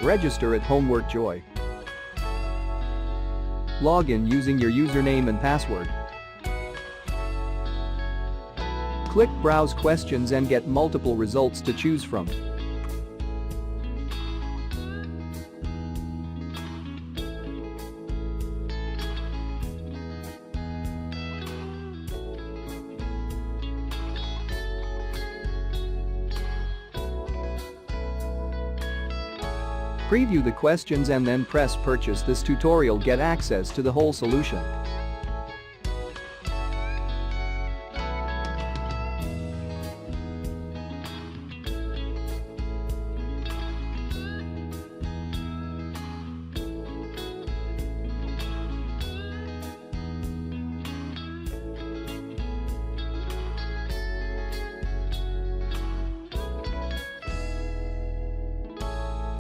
Register at Homework Joy. Log in using your username and password. Click Browse Questions and get multiple results to choose from. Preview the questions and then press Purchase. This tutorial get access to the whole solution.